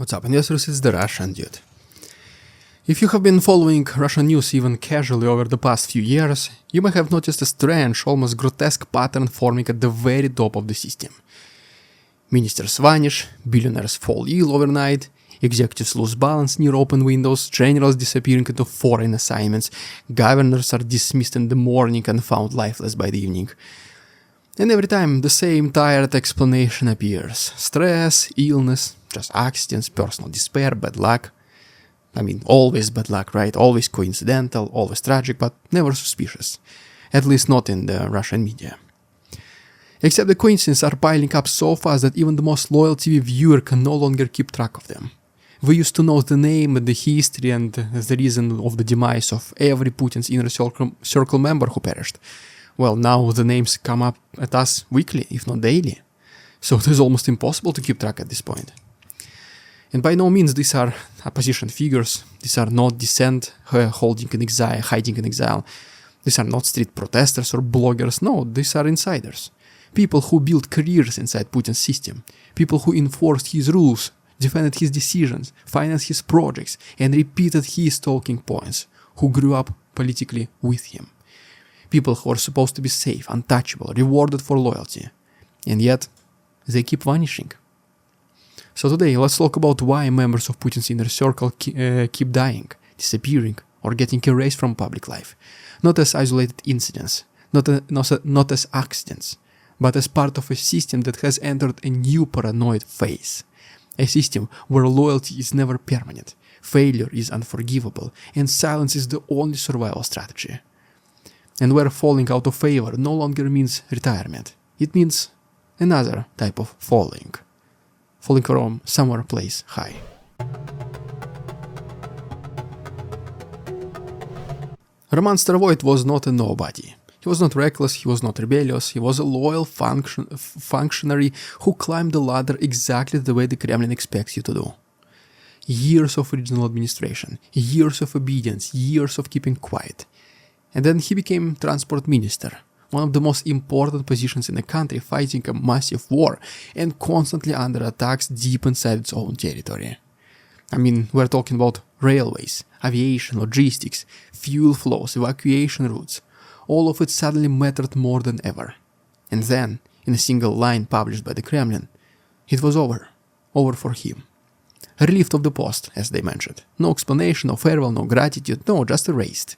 What's up, investors? It's the Russian dude. If you have been following Russian news even casually over the past few years, you may have noticed a strange, almost grotesque pattern forming at the very top of the system. Ministers vanish, billionaires fall ill overnight, executives lose balance near open windows, generals disappearing into foreign assignments, governors are dismissed in the morning and found lifeless by the evening. And every time the same tired explanation appears. Stress, illness, just accidents, personal despair, bad luck. I mean, always bad luck, right? Always coincidental, always tragic, but never suspicious. At least not in the Russian media. Except the coincidences are piling up so fast that even the most loyal TV viewer can no longer keep track of them. We used to know the name, the history, and the reason of the demise of every Putin's inner circle member who perished. Well, now the names come up at us weekly, if not daily. So it is almost impossible to keep track at this point. And by no means these are opposition figures, these are not dissent hiding in exile, these are not street protesters or bloggers, no, these are insiders. People who built careers inside Putin's system, people who enforced his rules, defended his decisions, financed his projects, and repeated his talking points, who grew up politically with him. People who are supposed to be safe, untouchable, rewarded for loyalty. And yet, they keep vanishing. So today, let's talk about why members of Putin's inner circle keep dying, disappearing, or getting erased from public life. Not as isolated incidents, not as accidents, but as part of a system that has entered a new paranoid phase. A system where loyalty is never permanent, failure is unforgivable, and silence is the only survival strategy. And where falling out of favor no longer means retirement. It means another type of falling. Falling from somewhere place high. Roman Starovoyt was not a nobody. He was not reckless, he was not rebellious, he was a loyal functionary who climbed the ladder exactly the way the Kremlin expects you to do. Years of regional administration, years of obedience, years of keeping quiet. And then he became transport minister, one of the most important positions in the country, fighting a massive war and constantly under attacks deep inside its own territory. I mean, we're talking about railways, aviation, logistics, fuel flows, evacuation routes. All of it suddenly mattered more than ever. And then, in a single line published by the Kremlin, it was over. Over for him. Relieved of the post, as they mentioned. No explanation, no farewell, no gratitude, no, just erased.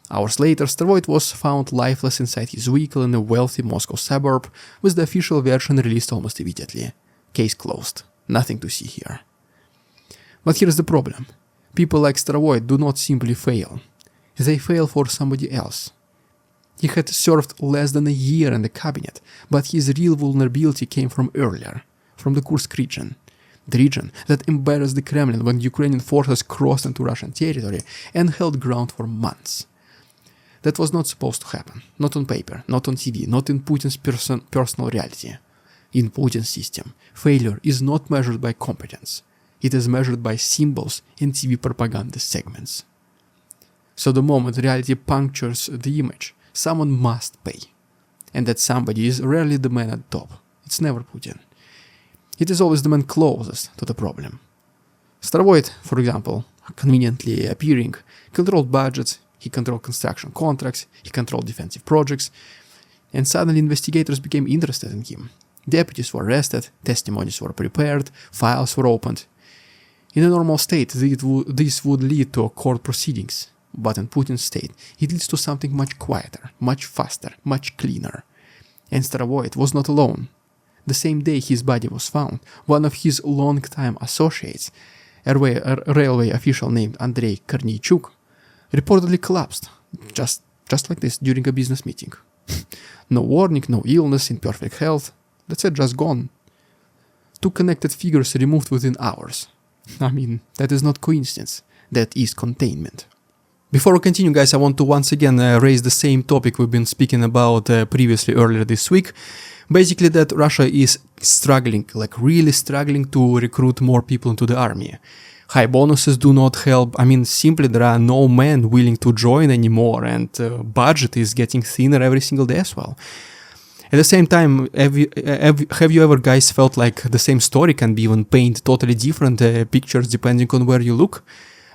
Hours later, Starovoyt was found lifeless inside his vehicle in a wealthy Moscow suburb, with the official version released almost immediately. Case closed. Nothing to see here. But here's the problem. People like Starovoyt do not simply fail. They fail for somebody else. He had served less than a year in the cabinet, but his real vulnerability came from earlier, from the Kursk region. The region that embarrassed the Kremlin when Ukrainian forces crossed into Russian territory and held ground for months. That was not supposed to happen. Not on paper, not on TV, not in Putin's personal reality. In Putin's system, failure is not measured by competence. It is measured by symbols and TV propaganda segments. So the moment reality punctures the image, someone must pay. And that somebody is rarely the man at top. It's never Putin. It is always the man closest to the problem. Starovoyt, for example, conveniently appearing, controlled budgets, he controlled construction contracts, he controlled defensive projects, and suddenly investigators became interested in him. Deputies were arrested, testimonies were prepared, files were opened. In a normal state, this would lead to court proceedings, but in Putin's state, it leads to something much quieter, much faster, much cleaner. And Starovoyt was not alone. The same day his body was found, one of his long-time associates, a railway official named Andrei Korneychuk, reportedly collapsed, just like this, during a business meeting. No warning, no illness, in perfect health. That's it, just gone. Two connected figures removed within hours. I mean, that is not coincidence. That is containment. Before we continue, guys, I want to once again raise the same topic we've been speaking about previously earlier this week. Basically that Russia is struggling, like really struggling to recruit more people into the army. High bonuses do not help. I mean, simply there are no men willing to join anymore, and budget is getting thinner every single day as well. At the same time, have you ever guys felt like the same story can be even paint totally different pictures depending on where you look?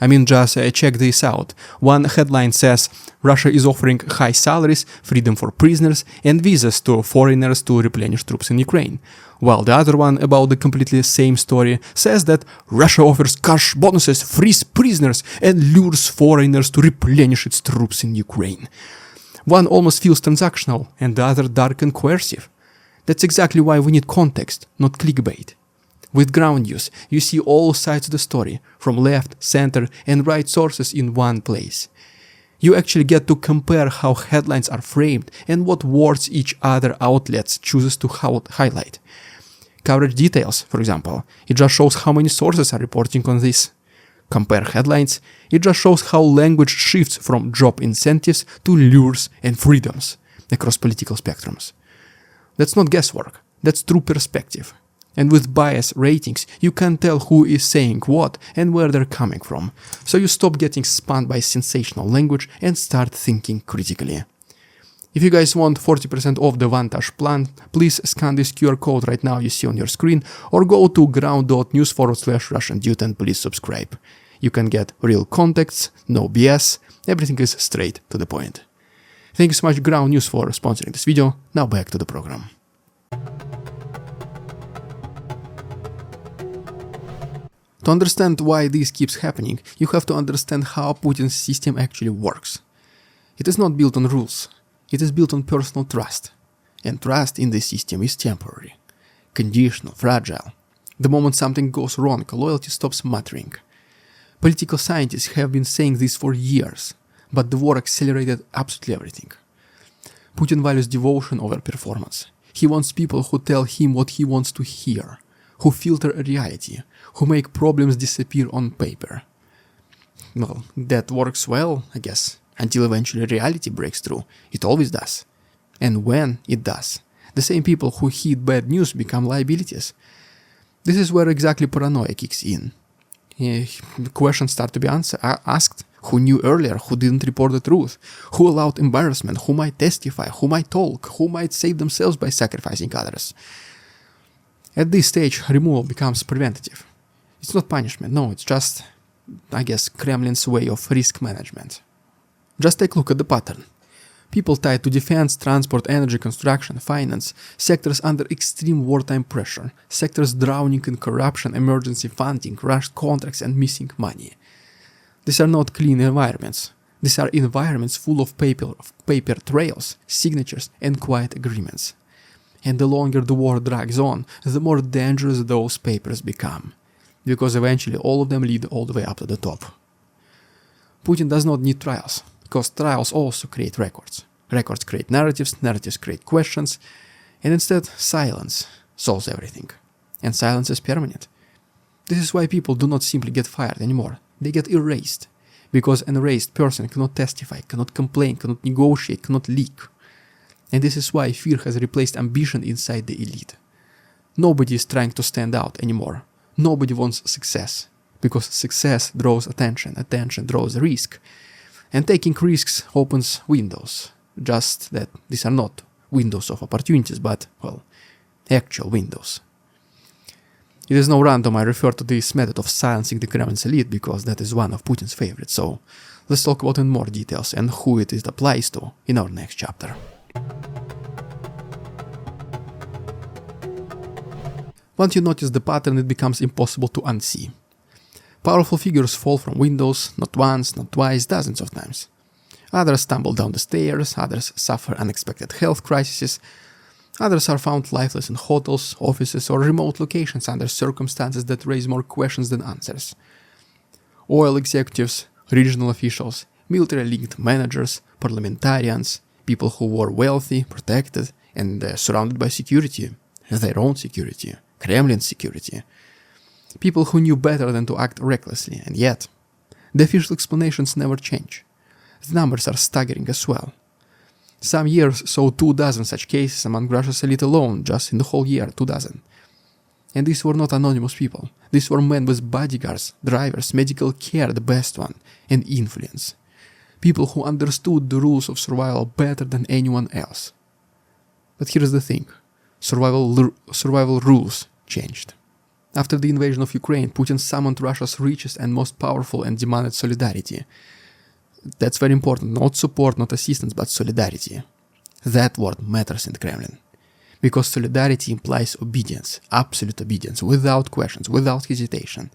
I mean, just check this out. One headline says, Russia is offering high salaries, freedom for prisoners, and visas to foreigners to replenish troops in Ukraine. While the other one, about the completely same story, says that Russia offers cash bonuses, frees prisoners, and lures foreigners to replenish its troops in Ukraine. One almost feels transactional, and the other dark and coercive. That's exactly why we need context, not clickbait. With ground news, you see all sides of the story, from left, center, and right sources in one place. You actually get to compare how headlines are framed and what words each other outlets chooses to highlight. Coverage details, for example, it just shows how many sources are reporting on this. Compare headlines, it just shows how language shifts from job incentives to lures and freedoms across political spectrums. That's not guesswork, that's true perspective. And with bias ratings, you can tell who is saying what and where they're coming from. So you stop getting spun by sensational language and start thinking critically. If you guys want 40% off the Vantage plan, please scan this QR code right now you see on your screen or go to ground.news/RussianDude and please subscribe. You can get real context, no BS, everything is straight to the point. Thank you so much Ground News for sponsoring this video. Now back to the program. To understand why this keeps happening, you have to understand how Putin's system actually works. It is not built on rules, it is built on personal trust. And trust in the system is temporary, conditional, fragile. The moment something goes wrong, loyalty stops mattering. Political scientists have been saying this for years, but the war accelerated absolutely everything. Putin values devotion over performance. He wants people who tell him what he wants to hear, who filter reality, who make problems disappear on paper. Well, that works well, I guess, until eventually reality breaks through. It always does. And when it does, the same people who hid bad news become liabilities. This is where exactly paranoia kicks in. Questions start to be asked. Who knew earlier? Who didn't report the truth? Who allowed embarrassment? Who might testify? Who might talk? Who might save themselves by sacrificing others? At this stage, removal becomes preventative. It's not punishment, no, it's just, I guess, Kremlin's way of risk management. Just take a look at the pattern. People tied to defense, transport, energy, construction, finance, sectors under extreme wartime pressure, sectors drowning in corruption, emergency funding, rushed contracts and missing money. These are not clean environments. These are environments full of paper trails, signatures and quiet agreements. And the longer the war drags on, the more dangerous those papers become. Because eventually all of them lead all the way up to the top. Putin does not need trials, because trials also create records. Records create narratives, narratives create questions, and instead silence solves everything. And silence is permanent. This is why people do not simply get fired anymore. They get erased. Because an erased person cannot testify, cannot complain, cannot negotiate, cannot leak. And this is why fear has replaced ambition inside the elite. Nobody is trying to stand out anymore. Nobody wants success. Because success draws attention, attention draws risk. And taking risks opens windows. Just that these are not windows of opportunities, but, well, actual windows. It is no random I refer to this method of silencing the Kremlin's elite because that is one of Putin's favorites. So let's talk about it in more details and who it applies to in our next chapter. Once you notice the pattern, it becomes impossible to unsee. Powerful figures fall from windows, not once, not twice, dozens of times. Others stumble down the stairs, others suffer unexpected health crises, others are found lifeless in hotels, offices, or remote locations under circumstances that raise more questions than answers. Oil executives, regional officials, military-linked managers, parliamentarians, people who were wealthy, protected, and surrounded by security, their own security, Kremlin's security. People who knew better than to act recklessly, and yet, the official explanations never change. The numbers are staggering as well. Some years saw 24 such cases among Russia's elite alone, just in the whole year, 24. And these were not anonymous people. These were men with bodyguards, drivers, medical care, the best one, and influence. People who understood the rules of survival better than anyone else. But here's the thing. Survival rules changed. After the invasion of Ukraine, Putin summoned Russia's richest and most powerful and demanded solidarity. That's very important. Not support, not assistance, but solidarity. That word matters in the Kremlin. Because solidarity implies obedience, absolute obedience, without questions, without hesitation.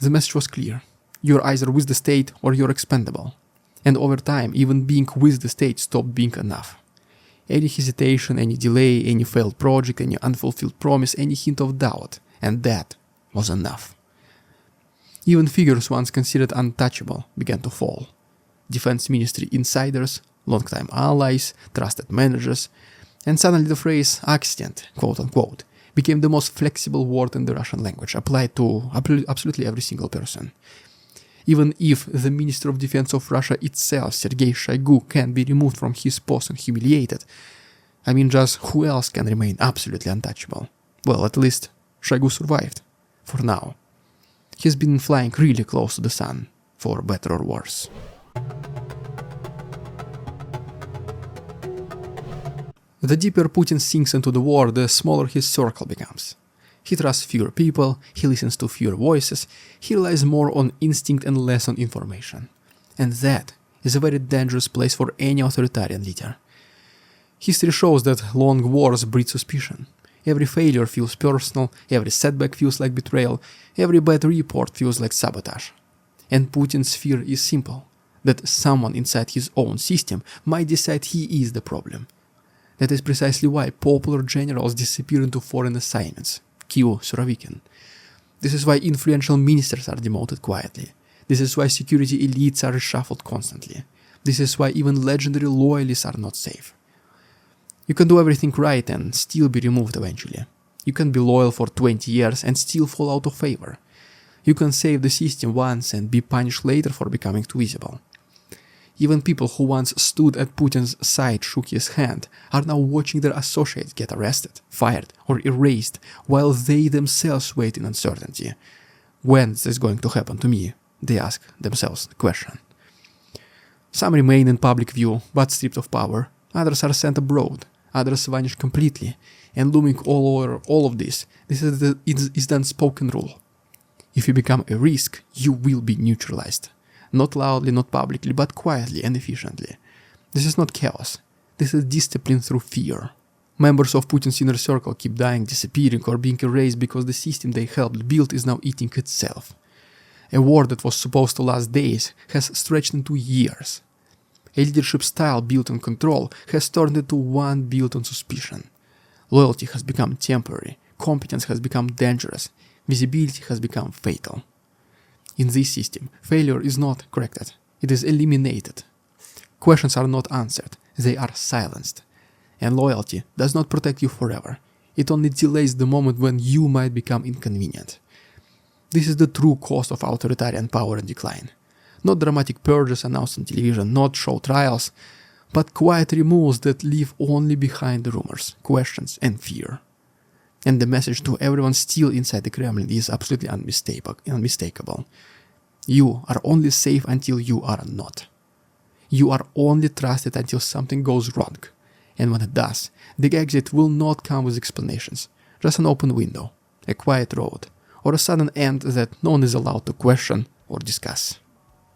The message was clear. You're either with the state or you're expendable. And over time, even being with the state stopped being enough. Any hesitation, any delay, any failed project, any unfulfilled promise, any hint of doubt, and that was enough. Even figures once considered untouchable began to fall. Defense ministry insiders, longtime allies, trusted managers, and suddenly the phrase accident, quote-unquote, became the most flexible word in the Russian language, applied to absolutely every single person. Even if the Minister of Defense of Russia itself, Sergei Shoigu, can be removed from his post and humiliated, I mean, just who else can remain absolutely untouchable? Well, at least Shoigu survived, for now. He's been flying really close to the sun, for better or worse. The deeper Putin sinks into the war, the smaller his circle becomes. He trusts fewer people, he listens to fewer voices, he relies more on instinct and less on information. And that is a very dangerous place for any authoritarian leader. History shows that long wars breed suspicion. Every failure feels personal, every setback feels like betrayal, every bad report feels like sabotage. And Putin's fear is simple, that someone inside his own system might decide he is the problem. That is precisely why popular generals disappear into foreign assignments. Cue Surovikin. This is why influential ministers are demoted quietly. This is why security elites are reshuffled constantly. This is why even legendary loyalists are not safe. You can do everything right and still be removed eventually. You can be loyal for 20 years and still fall out of favor. You can save the system once and be punished later for becoming too visible. Even people who once stood at Putin's side, shook his hand, are now watching their associates get arrested, fired, or erased, while they themselves wait in uncertainty. When is this going to happen to me? They ask themselves the question. Some remain in public view, but stripped of power. Others are sent abroad. Others vanish completely. And looming all over all of this is the unspoken rule. If you become a risk, you will be neutralized. Not loudly, not publicly, but quietly and efficiently. This is not chaos. This is discipline through fear. Members of Putin's inner circle keep dying, disappearing, or being erased because the system they helped build is now eating itself. A war that was supposed to last days has stretched into years. A leadership style built on control has turned into one built on suspicion. Loyalty has become temporary, competence has become dangerous, visibility has become fatal. In this system, failure is not corrected, it is eliminated. Questions are not answered, they are silenced. And loyalty does not protect you forever, it only delays the moment when you might become inconvenient. This is the true cost of authoritarian power and decline. Not dramatic purges announced on television, not show trials, but quiet removals that leave only behind the rumors, questions, and fear. And the message to everyone still inside the Kremlin is absolutely unmistakable. You are only safe until you are not. You are only trusted until something goes wrong. And when it does, the exit will not come with explanations, just an open window, a quiet road, or a sudden end that no one is allowed to question or discuss.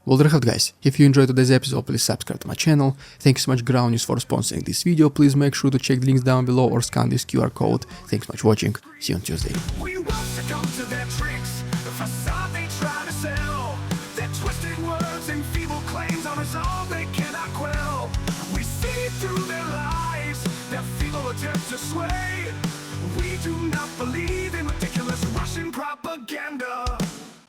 Well, there you have it, guys. If you enjoyed today's episode, please subscribe to my channel. Thanks so much Ground News for sponsoring this video. Please make sure to check the links down below or scan this QR code. Thanks so much for watching. See you on Tuesday. We won't succumb to their tricks, the facade they try to sell. Their twisted words and feeble claims on us all they cannot quell. We see through their lies, their feeble attempts to sway.